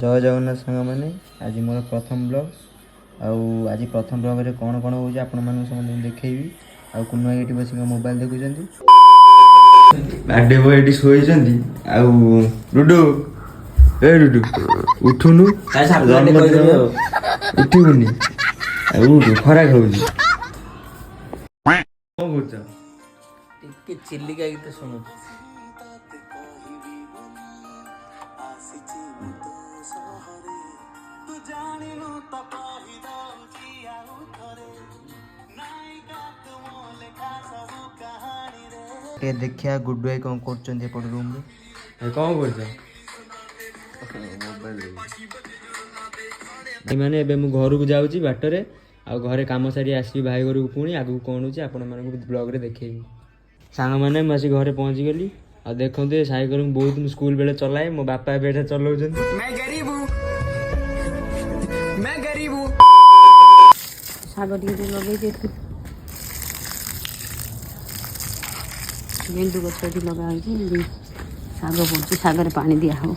जय जगन्नाथ सांग मैंने आज मोर प्रथम ब्लॉग आज प्रथम ब्लॉग रे कौन कौन हो आपण मान समझ देखी आ कुनु ये बस मोबाइल देखुं बाडे बॉय ये शोई लुडू ए लुडू उठुनु उठुनि उठ खरा खाऊ चिल्लिका गीत शुणु देखिया गुड भाई कौन कर रूम में कौन कर माने एबे मु घर को जाऊँ बाटर आ घरे कम सारी आसि भाई घर को पुणी आगू कौन हो आपण मानक ब्लॉग रे देखेबी सांग मैंने मुझे घरे पहुँची गली आ देखते साइकेल बहुत स्कूल बेले चलाए मो बापा बेटा चलाऊँ मैं गरीब हूँ सागर लगे गेंदू गछ लगा साग पड़े सागर पानी दिया हो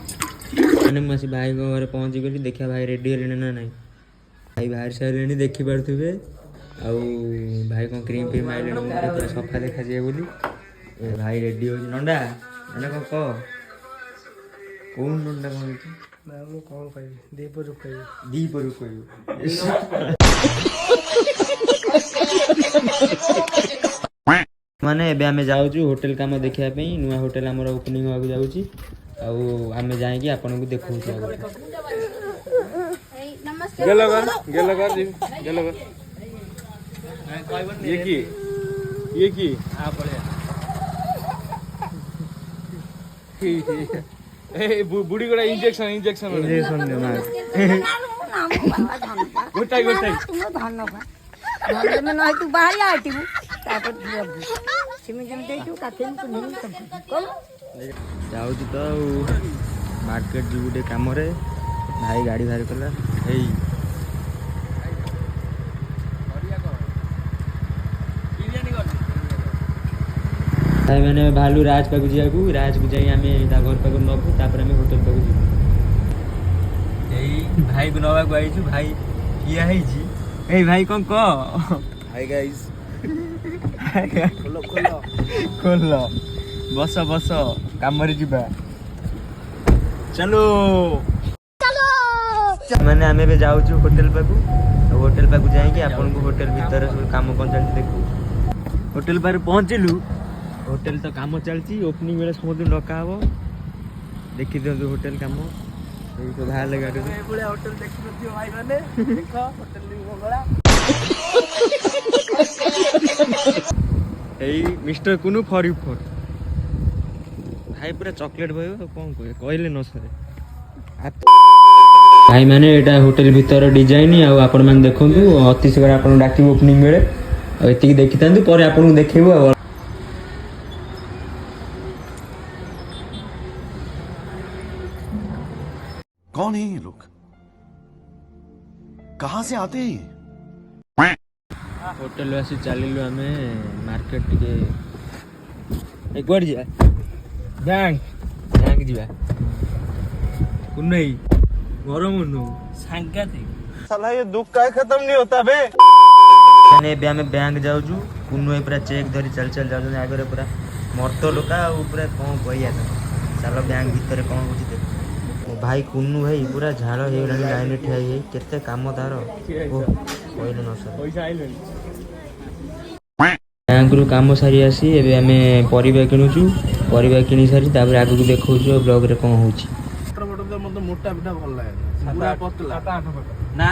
मैंने मुझे भाई घर पहुँची गली देखा भाई रेडी है ना नहीं भाई बाहर सारे देखी पारे आउ भाई कौन क्रीम फ्रीम आइले पूरा सफा देखा जाए बोली भाई रेडी हो नंडा नंडा कौन कह कौन नंडा कौन कह दीपर माने एबे आमे जाउछु होटल काम देखिया पे नुआ होटल हमर ओपनिंग होगा जाउछि आमे जाएंगे आपन को देखौ छी ये की आ पड़े ए बुढ़ी गोड़ा इंजेक्शन दे मार गोटाई धन्यवाद धन्यवाद में नहीं तू बाहर आटिबू तापर सिमी जम देतू काथे को नहीं कम जाउछि तो मार्केट जी गुटे काम रे भाई गाड़ी बाहर कला एई भाई मैंने भालू राज पाक राज को जाई आमे ता घर पाक नबू तापर आमे होटल पाक जीवु एई भाई को नवा को आइछु भाई किया है जी ए भाई कौन को हाय गाइस खोलो बस काम रे जीबा चलो मैंने आमे बे जाउछु होटल पाक जाएंगे आपन को होटल भीतर सब काम कोन चलती देखू होटल पर पहुंचलु होटल तो काम चलती ओपनिंग बेले समझ डका हे देखी दियो होटल काम तो बाहर लगा होटल देखि नथियो भाई माने देखो होटल नी मंगला एई मिस्टर कुनु फॉर यू फॉर भाई पूरा चॉकलेट भाई कौन कहले न सरे भाई माने एटा होटल भीतर डिजाइन आ आपण माने देखंतु अति शीघ्र आपण डाकी ओपनिंग बेले एतिकी देखितांतु पर आपण देखेबो आ कौन है ये लोग कहां से आते हैं होटल आसी चलिलु आमे मार्केट के एक बार जा बैंक जीवा कुनई गरम नु सांगातिक साला ये दुख का खत्म नहीं होता बे माने बे आमे बैंक जाउजु कुनई पूरा चेक धरी चल जाउजु आगरे पूरा मर्तो लोका पूरा कोन कहिया चलो बैंक भीतर कोन होची देख भाई कुन्नू भाई पूरा झाड़ हो लाइन ठिया केते काम तार कहले न सर पैसा आइले बैंक रु काम सारी आसी एबे आमे परिबा किनुचु परिबा किनी सारी तापर आगु को देखौछु ब्लॉग रे कोन होची मोटर तो मतलब मोटा बिटा भल लागे पूरा पतला 7-8 फुट ना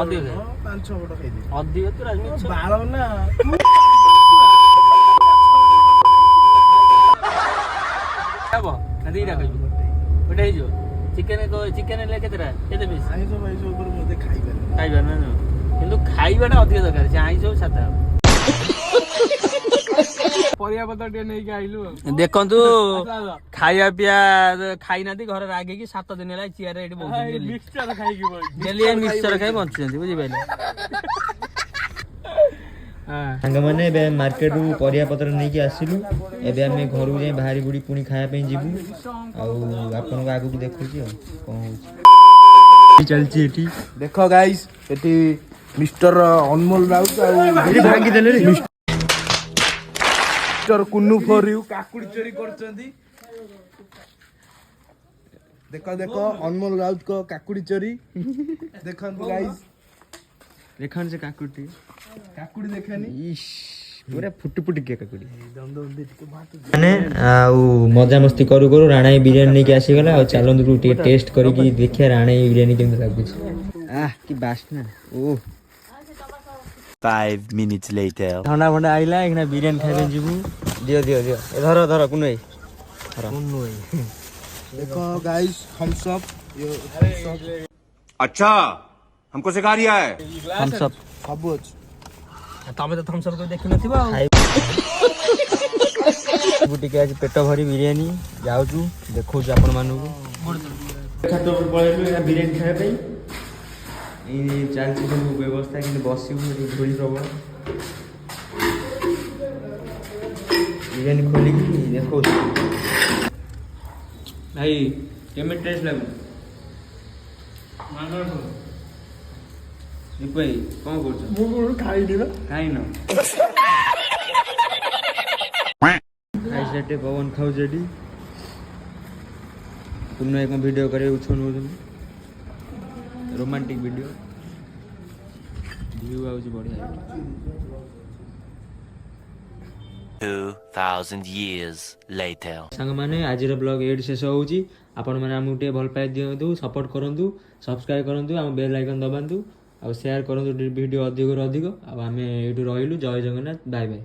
अधिक 5-6 फुट खाइ दे अधिक तो राजनीति बाळ ना आबो नदी राखजु उठाइ जो चिकेन ले केतरा केते पीस आइसो भाइसो ऊपर मते खाइबा ना किंतु खाइबाटा अधिक दरकार से आइसो साता परिया पतर टे नै के आइलु देखंतु खाइया पिया खाइ नाती घर रागे की 7 दिन ला चियार एठी बहुत मिक्सचर खाइ की बोल डेली मिक्सचर खाइ बंचुंती बुझि पाइले सांग माने बे मार्केट रु परिया पत्र नै के आसिलु एबे आमे घर को जाई बाहरी गुडी पुनी खाया पे जीवु आ आपन को आगु को देखु छी कोन होची ଚାଲିଛି ଏଠି ଦେଖ ଗାଇସ୍ ଏଠି ମିଷ୍ଟର ଅନମୋଲ ରାଉତ ଆଉ ଭାଙ୍ଗିଦେଲେ ମିଷ୍ଟର କୁନୁ ଫର ୟୁ କାକୁଡି ଚୋରି କରୁଛନ୍ତି। ଦେଖ ଦେଖ ଅନମୋଲ ରାଉତ କ କାକୁଡି ଚୋରି ଦେଖନ୍ତୁ ଗାଇସ୍ ଦେଖାନ୍ତୁ ସେ କାକୁଡି କାକୁଡି ଦେଖାନି ପୁରା ଫୁଟି କିଏ କାକୁଡି ମାନେ ଆଉ ମଜାମସ୍ତି କରୁ କରୁ ରାଣା ବିରିୟାନୀ ନେଇକି ଆସିଗଲା। ଆଉ ଚାଲନ୍ତୁ ଟିକେ ଟେଷ୍ଟ କରିକି ଦେଖିବା ରାଣା ବିରିୟାନୀ କେମିତି ଲାଗୁଛି। କି ବାସ୍ନା ଓ 5 minutes later. ଥଣ୍ଡା ଫଣ୍ଡା ଆଇଲା ଏଇନା ବିରିୟାନୀ ଖାଇବା ଯିବୁ। ଦିଅ ଏ ଧର କୁନୁ ଭାଇ ଦେଖ ଗାଇସ୍ थम्स अप अच्छा हमको सिखा रिया है। ଥମ୍ସ ଅପ୍ ସବୁ ଅଛି। ତମେ ତ ଥମ୍ସ ଅପ୍ ଦେଖିନଥିବ ଆଉ। ଟିକେ ଆଜି ପେଟ ଭରି ବିରିୟାନୀ ଯାଉଛୁ ଦେଖଉଛୁ ଆପଣ ମାନଙ୍କୁ। ପଳେଇଲୁ ବିରିୟାନୀ ଖାଇବା ପାଇଁ। ଏଇ ଚାଲିଛି ସବୁ ବ୍ୟବସ୍ଥା କିନ୍ତୁ ବସିବୁ ଧୂଳି ପ୍ରବଳ। ବିରିୟାନୀ ଖୋଲିକି ଦେଖଉଛୁ ଭାଇ କେମିତି ଟେଷ୍ଟ ଲାଗୁଛି। ଦୀପ ଭାଇ କ'ଣ କରୁଛ? ମୁଁ ଖାଇନି ବା ଖାଇନ ଖାଇସାରିଟେ ପବନ ଖାଉଛି ଏଠି। ପୁନଃ ଏକ ଭିଡ଼ିଓ କରିବାକୁ ଉତ୍ସବ ନେଉଛନ୍ତି ରୋମାଣ୍ଟିକ ଭିଡ଼ିଓ ଭିଉ ଆଉଛି ବଢ଼ିଆ। 2000 years later. ସାଙ୍ଗମାନେ ଆଜିର ବ୍ଲଗ୍ ଏଇଠି ଶେଷ ହେଉଛି। ଆପଣମାନେ ଆମକୁ ଟିକେ ଭଲ ପାଇ ଦିଅନ୍ତୁ, ସପୋର୍ଟ କରନ୍ତୁ, ସବସ୍କ୍ରାଇବ୍ କରନ୍ତୁ, ଆମ ବେଲ୍ ଆଇକନ୍ ଦବାନ୍ତୁ ଆଉ ସେୟାର କରନ୍ତୁ ଭିଡ଼ିଓ ଅଧିକରୁ ଅଧିକ। ଆଉ ଆମେ ଏଇଠୁ ରହିଲୁ। ଜୟ ଜଗନ୍ନାଥ, ବାଏ ବାଏ।